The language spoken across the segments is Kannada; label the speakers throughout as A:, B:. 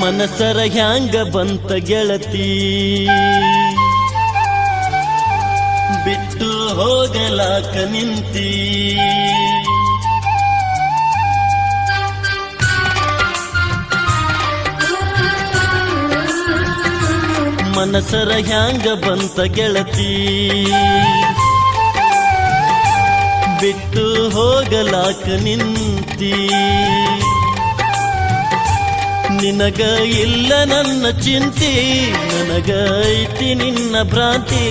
A: ಮನಸರ ಹ್ಯಾಂಗ ಬಂತ ಗೆಳತಿ ಬಿಟ್ಟು ಹೋಗಲಾಕ ನಿಂತಿ ಮನಸರ ಹ್ಯಾಂಗ ಬಂತ ಗೆಳತಿ ಬಿಟ್ಟು ಹೋಗಲಾಕ ನಿಂತಿ ನಿನಗ ಇಲ್ಲ ನನ್ನ ಚಿಂತಿ ನನಗ ಐತಿ ನಿನ್ನ ಭ್ರಾಂತಿ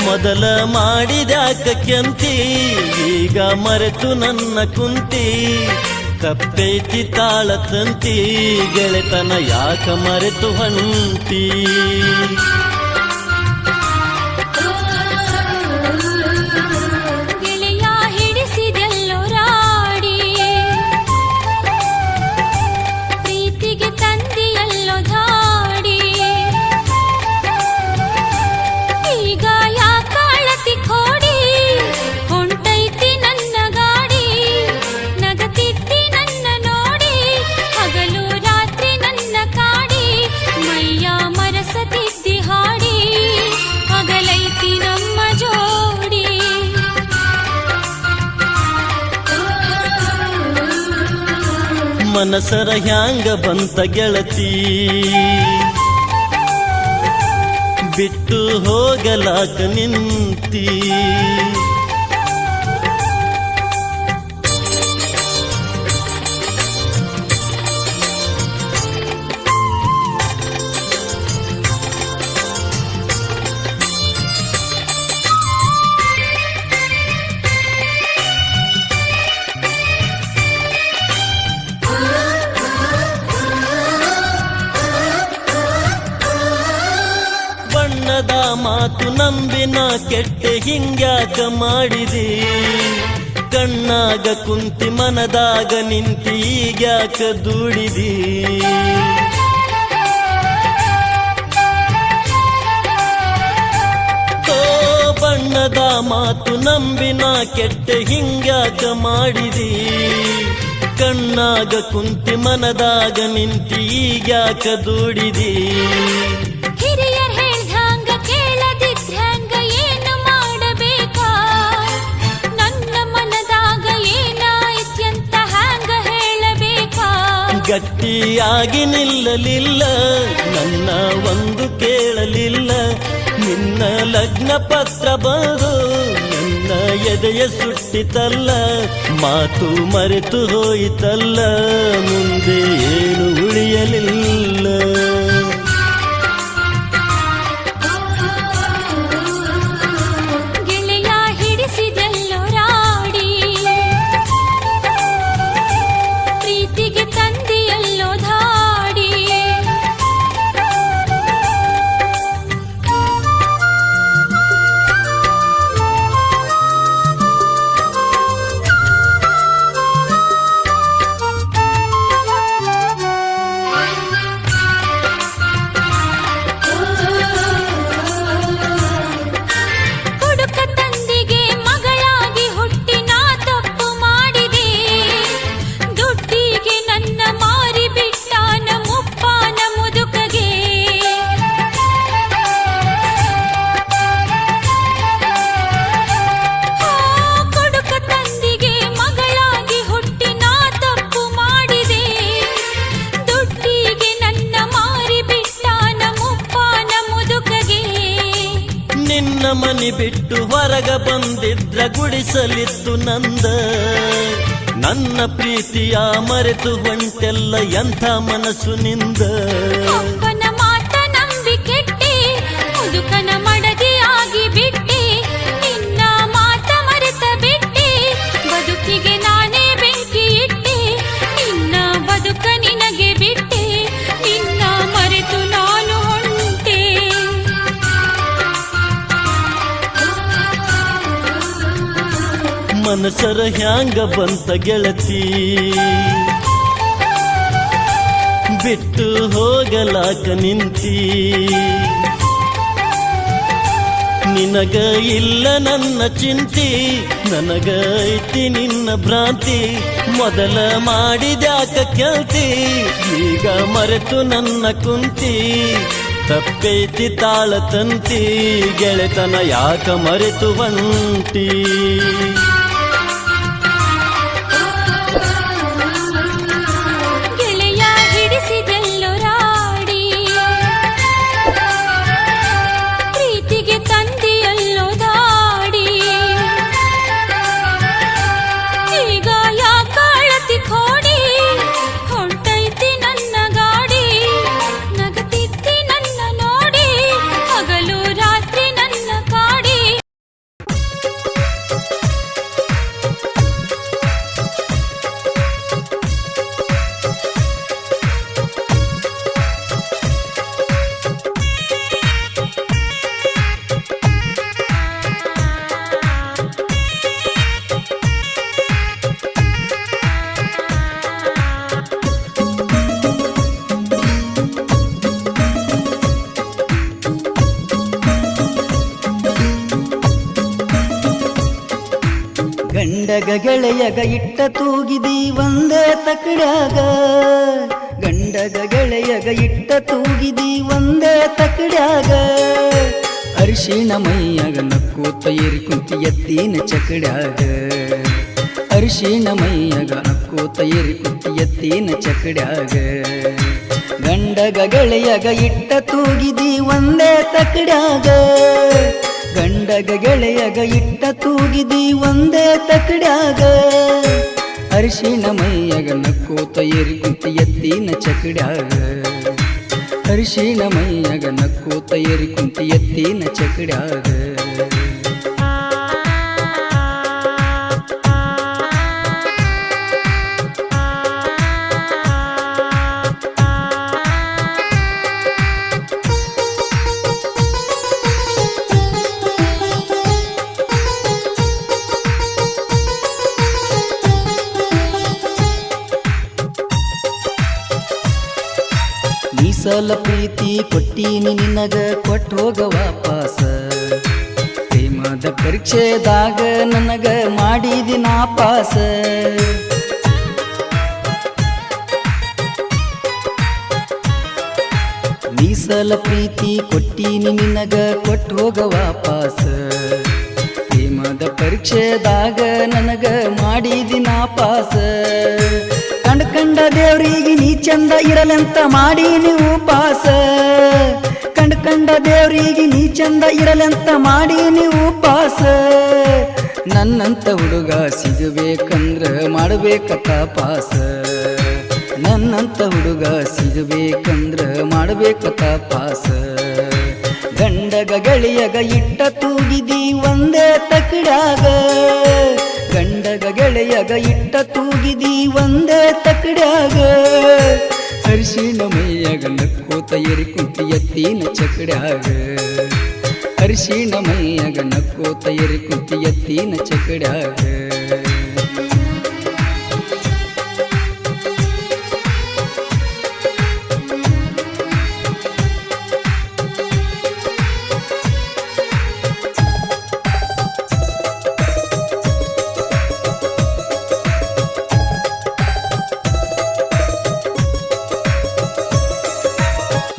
A: ಮೊದಲ ಮಾಡಿದ್ಯಾಕ ಕೆಂತಿ ಈಗ ಮರೆತು ನನ್ನ ಕುಂತಿ ತಪ್ಪೈತಿ ತಾಳ ತಂತಿ ಗೆಳೆತನ ಯಾಕ ಮರೆತು ಹೊಂಟಿ ಮನಸರ ಹ್ಯಾಂಗ ಬಂತ ಗೆಳತಿ ಬಿಟ್ಟು ಹೋಗಲಾಕ ನಿಂತಿ ಮಾತು ನಂಬಿನ ಕೆಟ್ಟೆ ಹಿಂಗ್ಯಾಕ ಮಾಡಿದಿ ಕಣ್ಣಾಗ ಕುಂತಿ ಮನದಾಗ ನಿಂತಿ ಈಗ್ಯಾಕ ದುಡಿದಿ ಓ ಬಣ್ಣದ ಮಾತು ನಂಬಿನ ಕೆಟ್ಟೆ ಹಿಂಗ್ಯಾಕ ಮಾಡಿದಿ ಕಣ್ಣಾಗ ಕುಂತಿ ಮನದಾಗ ನಿಂತಿ ಈಗ್ಯಾಕ ದುಡಿದಿ ಗಟ್ಟಿಯಾಗಿ ನಿಲ್ಲಲಿಲ್ಲ ನನ್ನ ಒಂದು ಕೇಳಲಿಲ್ಲ ನಿನ್ನ ಲಗ್ನ ಪತ್ರ ಬಂದು ನನ್ನ ಎದೆಯ ಸುಟ್ಟಿತಲ್ಲ ಮಾತು ಮರೆತು ಹೋಯಿತಲ್ಲ ಮುಂದೆ ಏನು ಉಳಿಯಲಿಲ್ಲ ಮನಿ ಬಿಟ್ಟು ಹೊರಗ ಬಂದಿದ್ರ ಗುಡಿಸಲಿತ್ತು ನಂದ ನನ್ನ ಪ್ರೀತಿಯ ಮರೆತು ಹೊಂಟೆಲ್ಲ ಎಂಥ ಮನಸ್ಸು ನಿಂದ
B: ಮಾತ ನಂಬಿ ಕೆಟ್ಟಿ ಮುದುಕನ ಮಡದಿ ಆಗಿ ಬಿಟ್ಟಿ ನಿನ್ನ ಮಾತ ಮರೆತ ಬಿಟ್ಟಿ ಬದುಕಿಗೆ ನಾನೇ ಬೆಂಕಿ ಇಟ್ಟಿ ನಿನ್ನ ಬದುಕ ನಿನಗೆ ಬಿಟ್ಟಿ ನಿನ್ನ ಮರೆತು ನಾನು ಹೊಂಟೆ
A: ಮನಸರ ಹ್ಯಾಂಗ ಬಂತ ಗೆಳತಿ ಬಿಟ್ಟು ಹೋಗಲಾಕ ನಿಂತಿ ನಿನಗ ಇಲ್ಲ ನನ್ನ ಚಿಂತಿ, ನನಗ ಐತಿ ನಿನ್ನ ಭ್ರಾಂತಿ. ಮೊದಲ ಮಾಡಿದ್ಯಾಕ ಕೇಳ್ತಿ, ಈಗ ಮರೆತು ನನ್ನ ಕುಂತಿ. ತಪ್ಪೈತಿ ತಾಳತಂತಿ, ಗೆಳೆತನ ಯಾಕ ಮರೆತು ಬಂಟಿ.
C: ಗಂಡಗ ಗೆಳೆಯಗ ಇಟ್ಟ ತೂಗಿದಿ ಒಂದೇ ತಕಡ್ಯಾಗ, ಗಂಡಗ ಗೆಳೆಯಗ ಇಟ್ಟ ತೂಗಿದಿ ಒಂದೇ ತಕಡ್ಯಾಗ. ಅರಿಶಿಣ ಮೈಯಾಗ ನಕ್ಕೂತ ಏರಿ ಕುಂತಿ ಎತ್ತಿನ ಚಕಡ್ಯಾಗ, ಅರಿಶಿಣ ಮೈಯಾಗ ನಕ್ಕೂತ ಏರಿ ಕುಂತಿ ಎತ್ತಿನ ಚಕಡ್ಯಾಗ. ಗಂಡಗ ಗೆಳೆಯಗ ಇಟ್ಟ ತೂಗಿದಿ ಒಂದೇ ತಕಡ್ಯಾಗ, ಗಂಡಗ ಗೆಳೆಯಗ ಇಟ್ಟ ತೂಗಿದಿ ಒಂದೇ ತಕಡ್ಯಾಗ. ಅರಿಶಿಣ ಮೈಯಾಗ ನಕ್ಕೂತ ಏರಿ ಕುಂತಿ ಎತ್ತಿನ ಚಕಡ್ಯಾಗ, ಅರಿಶಿಣ ಮೈಯಾಗ ನಕ್ಕೂತ ಏರಿ ಕುಂತಿ ಎತ್ತಿನ ಚಕಡ್ಯಾಗ. ಮೀಸಲ ಪ್ರೀತಿ ಕೊಟ್ಟೀನಿ ನಿನಗ ಕೊಟ್ಟು ಹೋಗ ವಾಪಾಸ. ಪ್ರೇಮದ ಪರೀಕ್ಷೆದಾಗ ನನಗ ಮಾಡಿದಿ ನಾಪಾಸ. ಮೀಸಲ ಪ್ರೀತಿ ಕೊಟ್ಟೀನಿ ನಿನಗ ಕೊಟ್ಟು ಹೋಗ ವಾಪಾಸ. ಪ್ರೇಮದ ಪರೀಕ್ಷೆದಾಗ ನನಗ ಮಾಡಿದಿ ನಾಪಾಸ. ಕಂಡ ದೇವ್ರಿಗೆ ನೀ ಚಂದ ಇರಲಂತ ಮಾಡಿ ನೀವು ಪಾಸ. ಕಂಡ ದೇವ್ರಿಗೆ ನೀ ಚಂದ ಇರಲಂತ ಮಾಡಿ ನೀವು ಪಾಸ. ನನ್ನಂತ ಹುಡುಗ ಸಿಗಬೇಕಂದ್ರ ಮಾಡಬೇಕತ್ತ ಪಾಸ. ನನ್ನಂತ ಹುಡುಗ ಸಿಗಬೇಕಂದ್ರ ಮಾಡಬೇಕತ್ತ ಪಾಸ. ಗಂಡಗ ಗೆಳೆಯಗ ಇಟ್ಟ ತೂಗಿದಿ ಒಂದೇ ತಕಡ್ಯಾಗ, ಗಂಡಗ ಗೆಳೆಯಗ ಇಟ್ಟ ತೂಗಿದಿ ಒಂದೇ ತಕಡ್ಯಾಗ. ಅರಿಶಿಣ ಮೈಯಾಗ ನಕ್ಕೂತ ಏರಿ ಕುಂತಿ ಎತ್ತಿನ ಚಕಡ್ಯಾಗ, ಅರಿಶಿಣ ಮೈಯಾಗ ನಕ್ಕೂತ ಏರಿ ಕುಂತಿ ಎತ್ತಿನ ಚಕಡ್ಯಾಗ.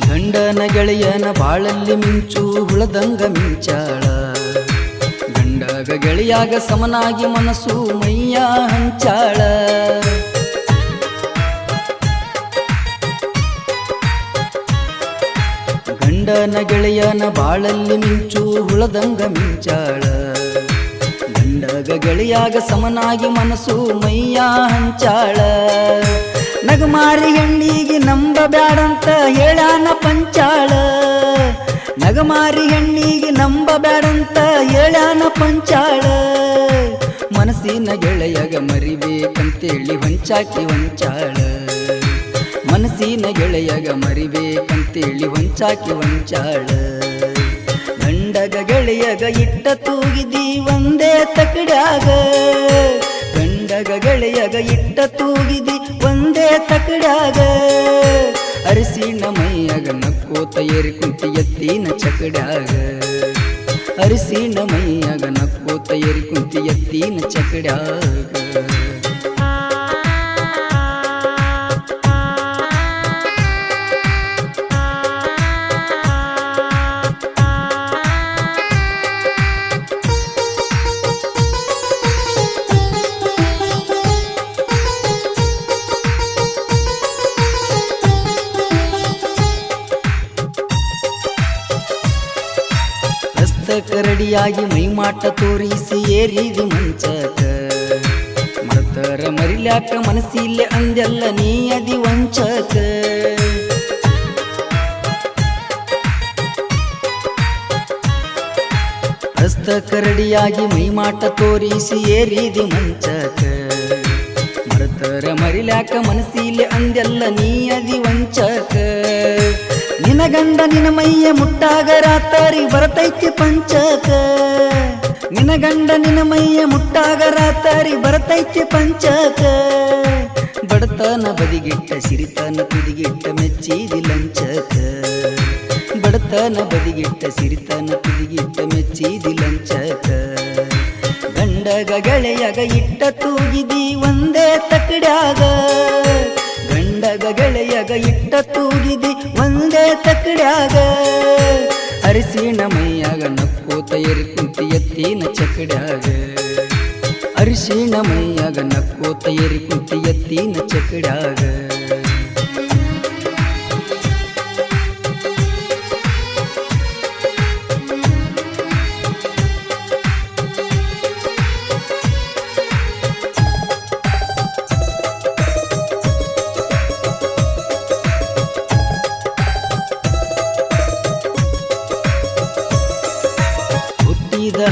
C: ಗಂಡನ ಗೆಳೆಯನ ಬಾಳಲ್ಲಿ ಮಿಂಚು ಹುಳದಂಗ ಮಿಂಚಾಳ. ಗಂಡಗ ಗೆಳೆಯಾಗ ಸಮನಾಗಿ ಮನಸ್ಸು ಮೈಯ ಹಂಚಾಳ. ಗಂಡನ ಗೆಳೆಯನ ಬಾಳಲ್ಲಿ ಮಿಂಚು ಹುಳದಂಗ ಮಿಂಚಾಳ. ಗಂಡಗ ಗೆಳೆಯಾಗ ಸಮನಾಗಿ ಮನಸ್ಸು ಮೈಯ ಹಂಚಾಳ. ನಗಮಾರಿ ಹೆಣ್ಣಿಗೆ ನಂಬಬ್ಯಾಡಂತ ಹೇಳ್ಯಾನ ಪಂಚಾಳ. ನಗಮಾರಿ ಹೆಣ್ಣಿಗೆ ನಂಬಬ್ಯಾಡಂತ ಹೇಳ್ಯಾನ ಪಂಚಾಳ. ಮನಸ್ಸಿನ ಗೆಳೆಯಗ ಮರಿಬೇಕಂತೇಳಿ ಹೊಂಚಾಕಿ ಹೊಂಚಾಳ. ಮನಸ್ಸಿನ ಗೆಳೆಯಗ ಮರಿಬೇಕಂತೇಳಿ ಹೊಂಚಾಕಿ ಹೊಂಚಾಳ. ಗಂಡಗ ಗೆಳೆಯಗ ಇಟ್ಟ ತೂಗಿದಿ ಒಂದೇ ತಕಡ್ಯಾಗ, ಗಂಡಗ ಗೆಳೆಯಗ ಇಟ್ಟ ತೂಗಿದಿ ಒಂದೇ ತಕಡ್ಯಾಗ. ಅರಿಶಿಣ ಮೈಯಾಗ ನಕ್ಕೂತ ಏರಿ ಕುಂತಿ ಎತ್ತಿನ ಚಕಡ್ಯಾಗ, ಅರಿಸಿನ ಮೈಯಾಗ ನಕ್ಕೋತ ಏರಿ ಕುಂತಿ ಎತ್ತಿನ ಚಕಡ್ಯಾಗ ಕರಡಿಯಾಗಿ ಮೈಮಾಟ ತೋರಿಸಿ ಏರಿದಿ ಮಂಚಕ ಮರ್ತರ ಮರಿಲ್ಯಾಕ ಮನಸ್ಸಿಲ್ಲೆ ಅಂದೆಲ್ಲ ನೀ ಅದಿ ವಂಚಕ ಹಸ್ತ ಕರಡಿಯಾಗಿ ಮೈಮಾಟ ತೋರಿಸಿ ಏರಿದಿ ಮಂಚಕ ಮರ್ತರ ಮರಿಲ್ಯಾಕ ಮನಸ್ಸಿಲ್ಲೆ ಅಂದೆಲ್ಲ ನೀ ಅದಿ ವಂಚಕ ನಿನ ಗಂಡ ನಿನ ಮೈಯ ಮುಟ್ಟಾಗ ರಾತರಿ ಬರತೈತಿ ಪಂಚಕ ನಿನ ಗಂಡ ನಿನ ಮೈಯ ಮುಟ್ಟಾಗ ರಾತರಿ ಬರತೈತಿ ಪಂಚಕ ಬಡತನ ಬದಿಗಿಟ್ಟ ಸಿರಿತನ ತುದಿಗಿಟ್ಟ ಮೆಚ್ಚಿದಿ ಲಂಚಕ ಬಡತನ ಬದಿಗಿಟ್ಟ ಸಿರಿತನ ತುದಿಗಿಟ್ಟ ಮೆಚ್ಚಿದಿ ಲಂಚಕ ಗಂಡಗ ಗೆಳೆಯಗ ಇಟ್ಟ ತೂಗಿದಿ ಒಂದೇ ತಕಡ್ಯಾಗ ಗಂಡಗ ಗೆಳೆಯಗ ಇಟ್ಟ ತೂಗಿದಿ ಒಂದೇ ತಕಡ್ಯಾಗ ಅರಿಸಿನ ಮೈಯಾಗ ನಕ್ಕೋತ ಏರಿ ಕುಂತಿ ಎತ್ತಿನ ಚಕಡ್ಯಾಗ ಅರಿಸಿನ ಮೈಯಾಗ ನಕ್ಕೋತ ಏರಿ ಕುಂತಿ ಎತ್ತಿನ ಚಕಡ್ಯಾಗ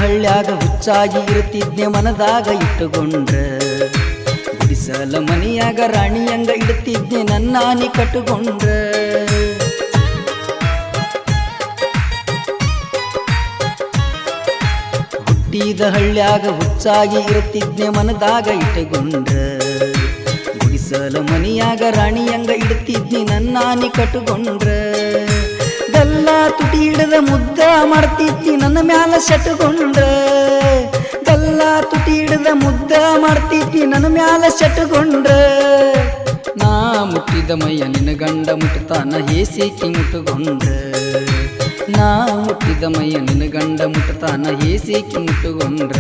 C: ಹಳ್ಳ್ಯಾಗ ಹುಚ್ಚಾಗಿ ಇರುತ್ತಿದ್ನೆ ಮನದಾಗ ಇಟ್ಟುಕೊಂಡ್ರ ಗುಡಿಸಲ ಮನಿಯಾಗ ರಾಣಿಯಂಗ ಇಡುತ್ತಿದ್ನೆ ನನ್ನಾನಿ ಕಟ್ಟುಕೊಂಡ್ರ ಹುಟ್ಟಿದ ಹಳ್ಳ್ಯಾಗ ಹುಚ್ಚಾಗಿ ಇರುತ್ತಿದ್ನೆ ಮನದಾಗ ಇಟ್ಟುಕೊಂಡ್ರ ಗುಡಿಸಲ ಮನಿಯಾಗ ರಾಣಿಯಂಗ ಇಡುತ್ತಿದ್ನಿ ನನ್ನಾನಿ ಕಟ್ಟುಕೊಂಡ್ರ ಗಲ್ಲ ತುಟಿ ಹಿಡದ ಮುದ್ದ ಮಾಡ್ತಿದ್ನಿ ನನ್ನ ಮ್ಯಾಲ ಶಟುಕೊಂಡ್ರ ಗಲ್ಲ ತುಟಿ ಹಿಡದ ಮುದ್ದ ಮಾಡ್ತಿದ್ನಿ ನನ್ನ ಮ್ಯಾಲ ಶಟುಕೊಂಡ್ರ ನಾ ಮುಟ್ಟಿದ ಮೈಯ ನಿನ್ನ ಗಂಡ ಮುಟ್ಟತಾನ ಹೇಸಿಕಿ ಮುಟ್ಟುಕೊಂಡ್ರ ನಾ ಮುಟ್ಟಿದ ಮೈಯ ನಿನ್ನ ಗಂಡ ಮುಟ್ಟತಾನ ಹೇಸಿಕಿ ಮುಟ್ಟುಕೊಂಡ್ರ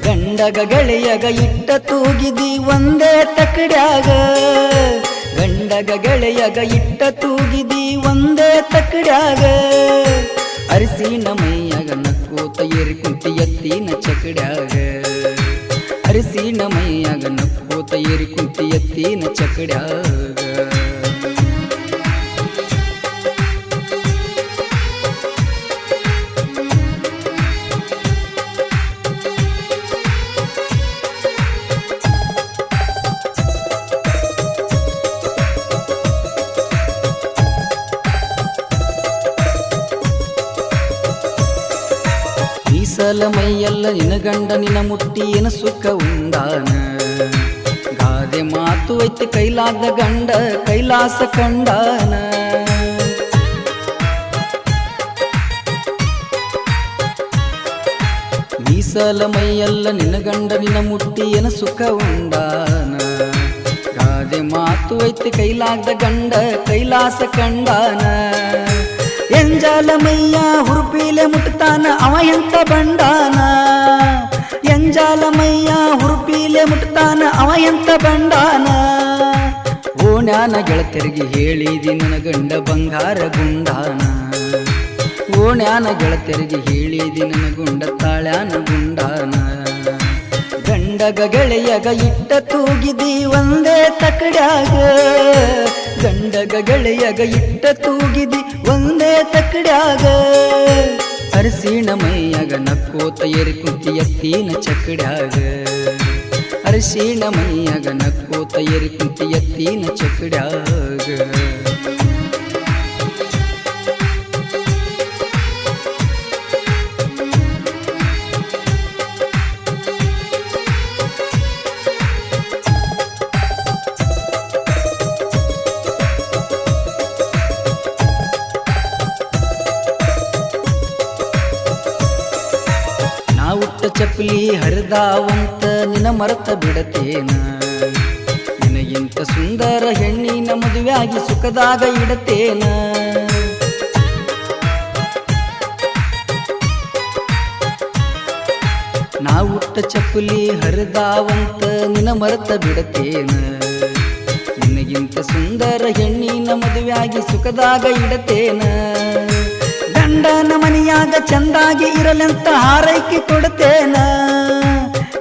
C: ಗಂಡಗ ಗೆಳೆಯಗ ಇಟ್ಟ ತೂಗಿದಿ ಒಂದೇ ತಕಡ್ಯಾಗ ಗಂಡಗ ಗೆಳೆಯಗ ಇಟ್ಟ ತೂಗಿದಿ ಒಂದೇ ತಕಡ್ಯಾಗ ಅರಿಸಿನ ಮೈಯಾಗ ನಕ್ಕೋತ ಏರಿ ಕುಂತಿ ಎತ್ತಿನ ಚಕಡ್ಯಾಗ ಅರಿಸಿನ ಮೈಯಾಗ ನಕ್ಕೋತ ಏರಿ ಕುಂತಿ ಎತ್ತಿನ ಚಕಡ್ಯಾಗ ಮೀಸಲ ಮೈಯೆಲ್ಲ ನಿನ ಗಂಡ ನಿನ ಮುಟ್ಟಿ ಏನ ಸುಖ ಉಂಡಾನ ಗಾದೆ ಮಾತು ಐತಿ ಕೈಲಾದ ಗಂಡ ಕೈಲಾಸ ಕಂಡಾನ ಮೀಸಲ ಮೈಯೆಲ್ಲ ನಿನ ಗಂಡ ನಿನ ಮುಟ್ಟಿ ಏನ ಸುಖ ಉಂಡಾನ ಗಾದೆ ಮಾತು ಐತಿ ಕೈಲಾದ ಗಂಡ ಕೈಲಾಸ ಕಂಡಾನ ಎಂಜಾಲ ಮೈಯ ಹುರುಪಿಲೆ ಮುಟ್ತಾನ ಅವ ಎಂತ ಬಂಡಾನ ಎಂಜಾಲ ಮೈಯ ಹುರುಪಿಲೆ ಮುಟ್ತಾನ ಅವ ಎಂತ ಬಂಡಾನ ಓಣ್ಯಾನ ಗೆಳತಿಯರಿಗೆ ಹೇಳಿದಿ ನನ್ನ ಗಂಡ ಬಂಗಾರ ಗುಂಡಾನ ಓಣ್ಯಾನ ಗೆಳತಿಯರಿಗೆ ಹೇಳಿದಿ ನನ್ನ ಗುಂಡ ತಾಳ್ಯಾನ ಗುಂಡಾನ ಗಂಡಗ ಗೆಳೆಯಗ ಇಟ್ಟ ತೂಗಿದಿ ಒಂದೇ ತಕಡ್ಯಾಗ ಗಂಡಗ ಗೆಳೆಯಗ ಇಟ್ಟ ತೂಗಿದಿ ಒಂದೇ ತಕಡ್ಯಾಗ ಅರಿಸಿನ ಮೈಯಾಗ ನಕ್ಕೋತ ಏರಿ ಕುಂತಿ ಎತ್ತಿನ ಚಕಡ್ಯಾಗ ಅರಿಸಿನ ಮೈಯಾಗ ನಕ್ಕೋತ ಏರಿ ಕುಂತಿ ಎತ್ತಿನ ಚಕಡ್ಯಾಗ ಉಟ್ಟ ಚಪ್ಪಲಿ ಹರಿದಾವಂತ ನಿನ ಮರೆತ ಬಿಡತೇನ ನಿನಗಿಂತ ಸುಂದರ ಹೆಣ್ಣಿನ ಮದುವೆಯಾಗಿ ಸುಖದಾಗ ಇಡತೇನ ಉಟ್ಟ ಚಪ್ಪಲಿ ಹರಿದಾವಂತ ನಿನ ಮರೆತ ಬಿಡತೇನ ನಿನಗಿಂತ ಸುಂದರ ಹೆಣ್ಣಿನ ಮದುವೆಯಾಗಿ ಸುಖದಾಗ ಇಡತೇನ ಗಂಡನ ಮನೆಯಾಗ ಚಂದಾಗಿ ಇರಲೆಂತ ಹಾರೈಕೆ ಕೊಡ್ತೇನ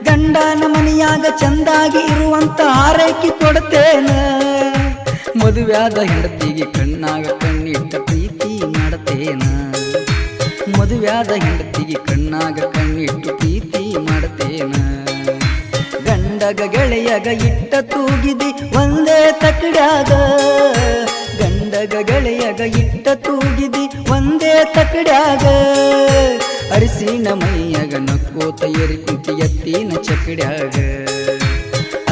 C: ಗಂಡನ ಮನೆಯಾಗ ಚಂದಾಗಿ ಇರುವಂತ ಹಾರೈಕೆ ಕೊಡ್ತೇನ ಮದುವೆಯಾದ ಹೆಂಡತಿಗೆ ಕಣ್ಣಾಗ ಕಣ್ಣಿಟ್ಟ ಪ್ರೀತಿ ಮಾಡತೇನ ಮದುವೆಯಾದ ಹೆಂಡತಿಗೆ ಕಣ್ಣಾಗ ಕಣ್ಣಿಟ್ಟು ಪ್ರೀತಿ ಮಾಡತೇನ ಗಂಡಗ ಗೆಳೆಯಗ ಇಟ್ಟ ತೂಗಿದಿ ಒಂದೇ ತಕಡ್ಯಾಗ ಗಂಡಗ ಗೆಳೆಯಗ ಇಟ್ಟ ತೂಗಿದಿ ಒಂದೇ ತಕಡ್ಯಾಗ ಅರಿಸಿನ ಮೈಯಗ ನಕ್ಕೋತ ಏರಿ ಕುಂತಿ ಎತ್ತಿನ ಚಕಡ್ಯಾಗ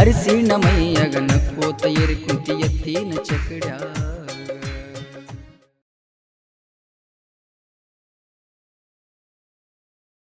C: ಅರಿಸಿನ ಮೈಯಗ ನಕ್ಕೋತ ಏರಿ ಕುಂತಿ ಎತ್ತಿನ ಚಕಡ್ಯಾಗ